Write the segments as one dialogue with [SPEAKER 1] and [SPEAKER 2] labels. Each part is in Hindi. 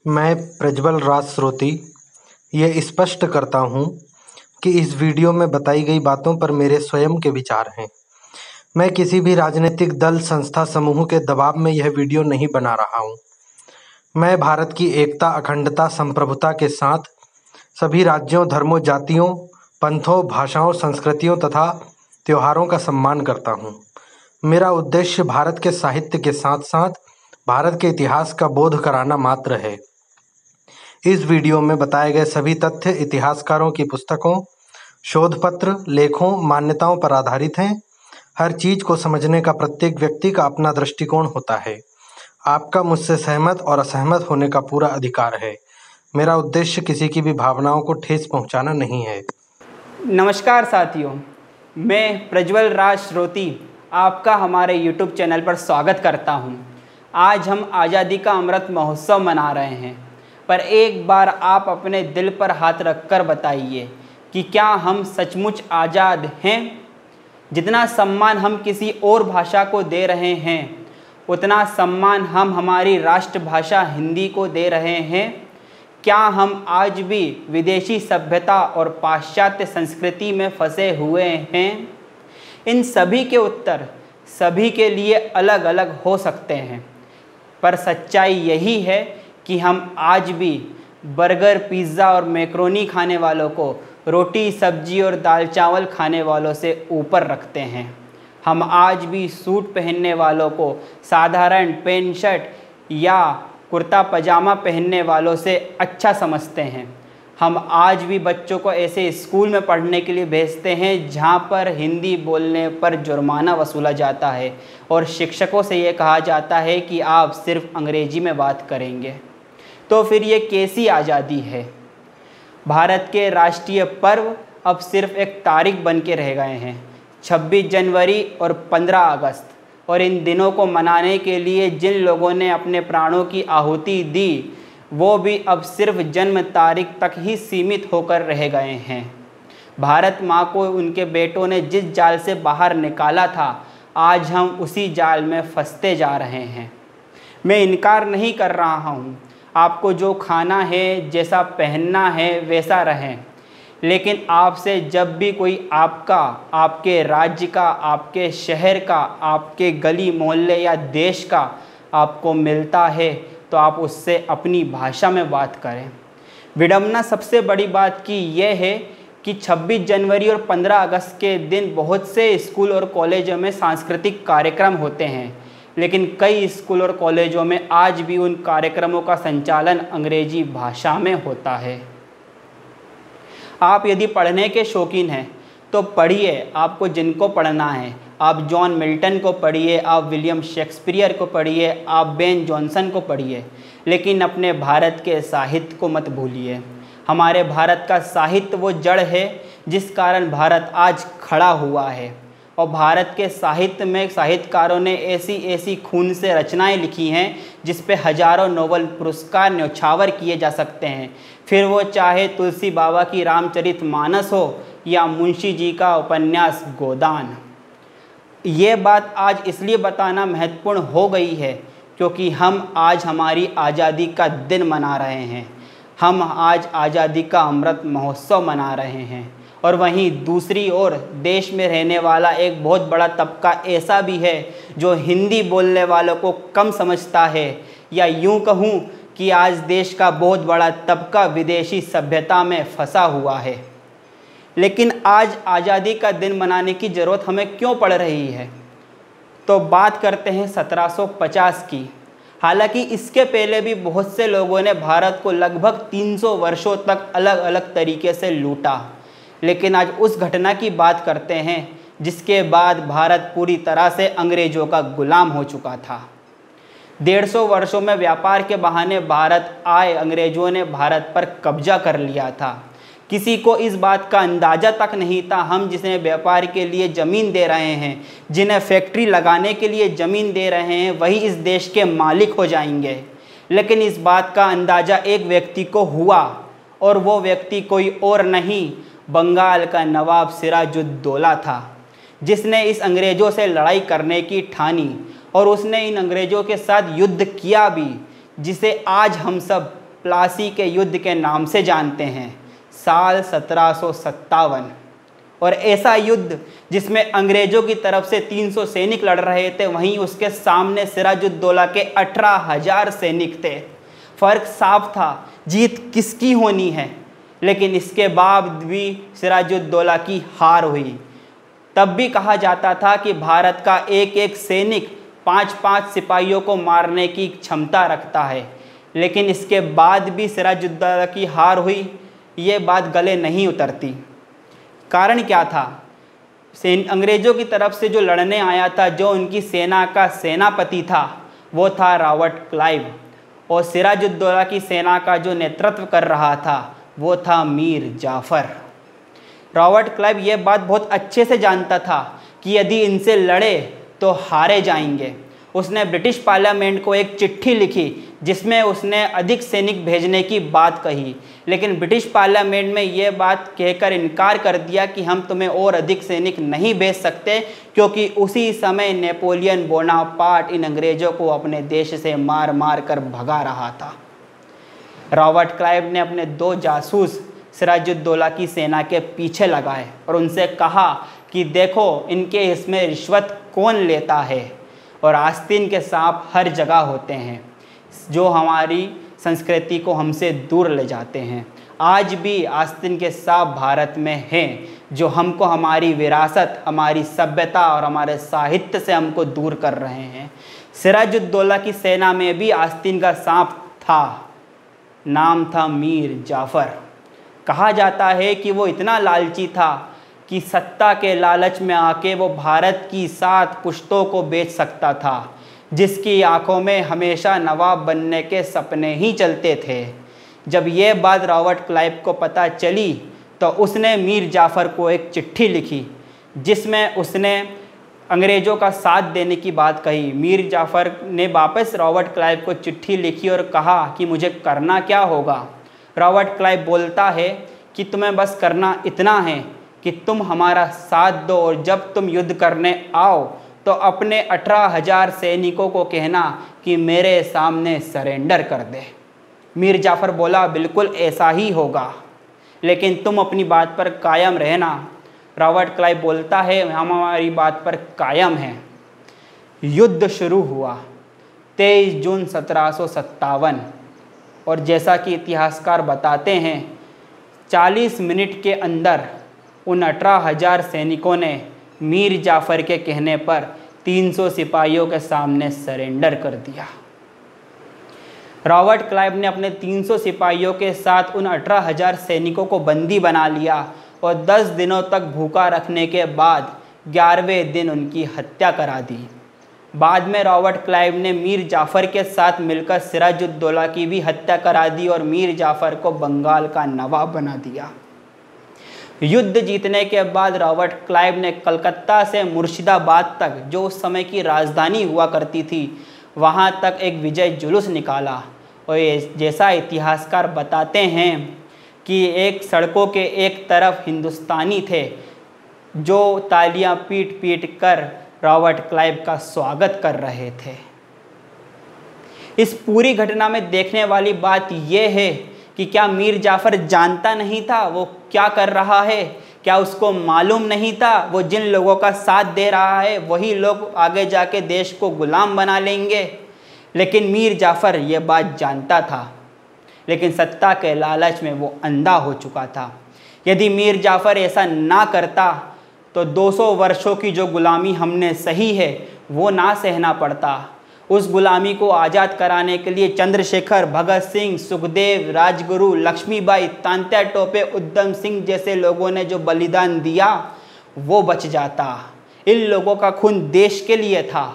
[SPEAKER 1] मैं प्रज्वल राज श्रोती ये स्पष्ट करता हूँ कि इस वीडियो में बताई गई बातों पर मेरे स्वयं के विचार हैं। मैं किसी भी राजनीतिक दल, संस्था, समूह के दबाव में यह वीडियो नहीं बना रहा हूँ। मैं भारत की एकता, अखंडता, संप्रभुता के साथ सभी राज्यों, धर्मों, जातियों, पंथों, भाषाओं, संस्कृतियों तथा त्योहारों का सम्मान करता हूँ। मेरा उद्देश्य भारत के साहित्य के साथ साथ भारत के इतिहास का बोध कराना मात्र है। इस वीडियो में बताए गए सभी तथ्य इतिहासकारों की पुस्तकों, शोध पत्र, लेखों, मान्यताओं पर आधारित हैं। हर चीज को समझने का प्रत्येक व्यक्ति का अपना दृष्टिकोण होता है। आपका मुझसे सहमत और असहमत होने का पूरा अधिकार है। मेरा उद्देश्य किसी की भी भावनाओं को ठेस पहुंचाना नहीं है।
[SPEAKER 2] नमस्कार साथियों, मैं प्रज्वल राज श्रोती आपका हमारे YouTube चैनल पर स्वागत करता हूं। आज हम आज़ादी का अमृत महोत्सव मना रहे हैं, पर एक बार आप अपने दिल पर हाथ रखकर बताइए कि क्या हम सचमुच आज़ाद हैं? जितना सम्मान हम किसी और भाषा को दे रहे हैं, उतना सम्मान हम हमारी राष्ट्रभाषा हिंदी को दे रहे हैं। क्या हम आज भी विदेशी सभ्यता और पाश्चात्य संस्कृति में फंसे हुए हैं? इन सभी के उत्तर सभी के लिए अलग अलग हो सकते हैं, पर सच्चाई यही है कि हम आज भी बर्गर, पिज़्ज़ा और मैक्रोनी खाने वालों को रोटी, सब्जी और दाल चावल खाने वालों से ऊपर रखते हैं। हम आज भी सूट पहनने वालों को साधारण पैंट शर्ट या कुर्ता पजामा पहनने वालों से अच्छा समझते हैं। हम आज भी बच्चों को ऐसे स्कूल में पढ़ने के लिए भेजते हैं जहां पर हिंदी बोलने पर जुर्माना वसूला जाता है और शिक्षकों से ये कहा जाता है कि आप सिर्फ अंग्रेजी में बात करेंगे। तो फिर ये कैसी आज़ादी है? भारत के राष्ट्रीय पर्व अब सिर्फ एक तारीख बन के रह गए हैं, 26 जनवरी और 15 अगस्त। और इन दिनों को मनाने के लिए जिन लोगों ने अपने प्राणों की आहुति दी, वो भी अब सिर्फ जन्म तारीख तक ही सीमित होकर रह गए हैं। भारत माँ को उनके बेटों ने जिस जाल से बाहर निकाला था, आज हम उसी जाल में फंसते जा रहे हैं। मैं इनकार नहीं कर रहा हूँ, आपको जो खाना है, जैसा पहनना है, वैसा रहें। लेकिन आपसे जब भी कोई आपका, आपके राज्य का, आपके शहर का, आपके गली मोहल्ले या देश का आपको मिलता है, तो आप उससे अपनी भाषा में बात करें। विडंबना सबसे बड़ी बात की यह है कि 26 जनवरी और 15 अगस्त के दिन बहुत से स्कूल और कॉलेजों में सांस्कृतिक कार्यक्रम होते हैं, लेकिन कई स्कूल और कॉलेजों में आज भी उन कार्यक्रमों का संचालन अंग्रेजी भाषा में होता है। आप यदि पढ़ने के शौकीन हैं तो पढ़िए, आपको जिनको पढ़ना है। आप जॉन मिल्टन को पढ़िए, आप विलियम शेक्सपियर को पढ़िए, आप बेन जॉनसन को पढ़िए, लेकिन अपने भारत के साहित्य को मत भूलिए। हमारे भारत का साहित्य वो जड़ है जिस कारण भारत आज खड़ा हुआ है। और भारत के साहित्य में साहित्यकारों ने ऐसी ऐसी खून से रचनाएं लिखी हैं जिस पे हजारों नोबेल पुरस्कार न्यौछावर किए जा सकते हैं। फिर वो चाहे तुलसी बाबा की रामचरितमानस हो या मुंशी जी का उपन्यास गोदान। ये बात आज इसलिए बताना महत्वपूर्ण हो गई है क्योंकि हम आज हमारी आज़ादी का दिन मना रहे हैं। हम आज आज़ादी का अमृत महोत्सव मना रहे हैं। और वहीं दूसरी ओर देश में रहने वाला एक बहुत बड़ा तबका ऐसा भी है जो हिंदी बोलने वालों को कम समझता है, या यूं कहूं कि आज देश का बहुत बड़ा तबका विदेशी सभ्यता में फंसा हुआ है। लेकिन आज आज़ादी का दिन मनाने की ज़रूरत हमें क्यों पड़ रही है? तो बात करते हैं 1750 की। हालांकि इसके पहले भी बहुत से लोगों ने भारत को लगभग 300 वर्षों तक अलग अलग तरीके से लूटा, लेकिन आज उस घटना की बात करते हैं जिसके बाद भारत पूरी तरह से अंग्रेज़ों का गुलाम हो चुका था। 150 वर्षों में व्यापार के बहाने भारत आए अंग्रेज़ों ने भारत पर कब्जा कर लिया था। किसी को इस बात का अंदाज़ा तक नहीं था हम जिन्हें व्यापार के लिए ज़मीन दे रहे हैं, जिन्हें फैक्ट्री लगाने के लिए ज़मीन दे रहे हैं, वही इस देश के मालिक हो जाएंगे। लेकिन इस बात का अंदाज़ा एक व्यक्ति को हुआ, और वो व्यक्ति कोई और नहीं, बंगाल का नवाब सिराजुद्दौला था, जिसने इस अंग्रेज़ों से लड़ाई करने की ठानी और उसने इन अंग्रेज़ों के साथ युद्ध किया भी, जिसे आज हम सब प्लासी के युद्ध के नाम से जानते हैं, साल 1757। और ऐसा युद्ध जिसमें अंग्रेज़ों की तरफ से 300 सैनिक लड़ रहे थे, वहीं उसके सामने सिराजुद्दौला के 18,000 सैनिक थे। फ़र्क साफ था, जीत किसकी होनी है। लेकिन इसके बाद भी सिराजुद्दौला की हार हुई। तब भी कहा जाता था कि भारत का एक एक सैनिक 5-5 सिपाहियों को मारने की क्षमता रखता है। लेकिन इसके बाद भी सिराजुद्दौला की हार हुई, ये बात गले नहीं उतरती। कारण क्या था? अंग्रेज़ों की तरफ से जो लड़ने आया था, जो उनकी सेना का सेनापति था, वो था रॉबर्ट क्लाइव। और सिराजुद्दौला की सेना का जो नेतृत्व कर रहा था, वो था मीर जाफ़र। रॉबर्ट क्लाइव ये बात बहुत अच्छे से जानता था कि यदि इनसे लड़े तो हारे जाएंगे। उसने ब्रिटिश पार्लियामेंट को एक चिट्ठी लिखी जिसमें उसने अधिक सैनिक भेजने की बात कही। लेकिन ब्रिटिश पार्लियामेंट में ये बात कहकर इनकार कर दिया कि हम तुम्हें और अधिक सैनिक नहीं भेज सकते, क्योंकि उसी समय नेपोलियन बोनापार्ट इन अंग्रेज़ों को अपने देश से मार मार कर भगा रहा था। रॉबर्ट क्लाइव ने अपने 2 जासूस सिराजुद्दौला की सेना के पीछे लगाए और उनसे कहा कि देखो इनके इसमें रिश्वत कौन लेता है, और आस्तीन के सांप हर जगह होते हैं जो हमारी संस्कृति को हमसे दूर ले जाते हैं। आज भी आस्तीन के सांप भारत में हैं जो हमको हमारी विरासत, हमारी सभ्यता और हमारे साहित्य से हमको दूर कर रहे हैं। सिराजुद्दौला की सेना में भी आस्तीन का सांप था, नाम था मीर जाफ़र। कहा जाता है कि वो इतना लालची था कि सत्ता के लालच में आके वो भारत की 7 पुश्तों को बेच सकता था, जिसकी आंखों में हमेशा नवाब बनने के सपने ही चलते थे। जब ये बात रॉबर्ट क्लाइव को पता चली तो उसने मीर जाफ़र को एक चिट्ठी लिखी जिसमें उसने अंग्रेज़ों का साथ देने की बात कही। मीर जाफ़र ने वापस रॉबर्ट क्लाइव को चिट्ठी लिखी और कहा कि मुझे करना क्या होगा। रॉबर्ट क्लाइव बोलता है कि तुम्हें बस करना इतना है कि तुम हमारा साथ दो, और जब तुम युद्ध करने आओ तो अपने 18,000 सैनिकों को कहना कि मेरे सामने सरेंडर कर दे। मीर जाफ़र बोला बिल्कुल ऐसा ही होगा, लेकिन तुम अपनी बात पर कायम रहना। रॉबर्ट क्लाइव बोलता है हम हमारी बात पर कायम हैं। युद्ध शुरू हुआ 23 जून 1757, और जैसा कि इतिहासकार बताते हैं 40 मिनट के अंदर उन 18,000 सैनिकों ने मीर जाफ़र के कहने पर 300 सिपाहियों के सामने सरेंडर कर दिया। रॉबर्ट क्लाइव ने अपने 300 सिपाहियों के साथ उन 18,000 सैनिकों को बंदी बना लिया और 10 दिनों तक भूखा रखने के बाद 11वें दिन उनकी हत्या करा दी। बाद में रॉबर्ट क्लाइव ने मीर जाफ़र के साथ मिलकर सिराजुद्दौला की भी हत्या करा दी और मीर जाफ़र को बंगाल का नवाब बना दिया। युद्ध जीतने के बाद रॉबर्ट क्लाइव ने कलकत्ता से मुर्शिदाबाद तक, जो उस समय की राजधानी हुआ करती थी, वहाँ तक एक विजय जुलूस निकाला। और जैसा इतिहासकार बताते हैं कि एक सड़कों के एक तरफ हिंदुस्तानी थे जो तालियां पीट पीट कर रॉबर्ट क्लाइव का स्वागत कर रहे थे। इस पूरी घटना में देखने वाली बात यह है कि क्या मीर जाफ़र जानता नहीं था वो क्या कर रहा है? क्या उसको मालूम नहीं था वो जिन लोगों का साथ दे रहा है वही लोग आगे जाके देश को गुलाम बना लेंगे? लेकिन मीर जाफ़र ये बात जानता था, लेकिन सत्ता के लालच में वो अंधा हो चुका था। यदि मीर जाफ़र ऐसा ना करता तो 200 वर्षों की जो गुलामी हमने सही है वो ना सहना पड़ता। उस गुलामी को आज़ाद कराने के लिए चंद्रशेखर, भगत सिंह, सुखदेव, राजगुरु, लक्ष्मीबाई, तात्या टोपे, उधम सिंह जैसे लोगों ने जो बलिदान दिया वो बच जाता। इन लोगों का खून देश के लिए था।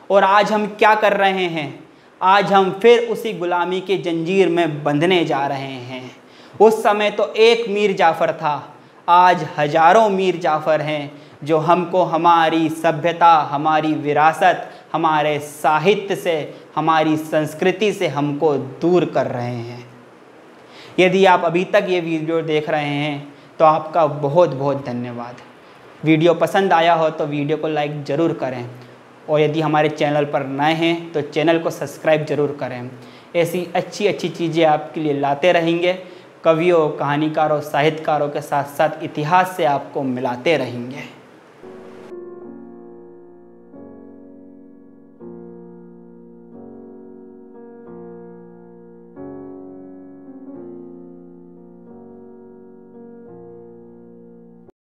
[SPEAKER 2] और आज हम क्या कर रहे हैं? आज हम फिर उसी गुलामी की जंजीर में बंधने जा रहे हैं। उस समय तो एक मीर जाफ़र था, आज हजारों मीर जाफ़र हैं जो हमको हमारी सभ्यता, हमारी विरासत, हमारे साहित्य से, हमारी संस्कृति से हमको दूर कर रहे हैं। यदि आप अभी तक ये वीडियो देख रहे हैं तो आपका बहुत बहुत धन्यवाद। वीडियो पसंद आया हो तो वीडियो को लाइक ज़रूर करें, और यदि हमारे चैनल पर नए हैं तो चैनल को सब्सक्राइब ज़रूर करें। ऐसी अच्छी अच्छी चीज़ें आपके लिए लाते रहेंगे। कवियों, कहानीकारों, साहित्यकारों के साथ साथ इतिहास से आपको मिलाते रहेंगे।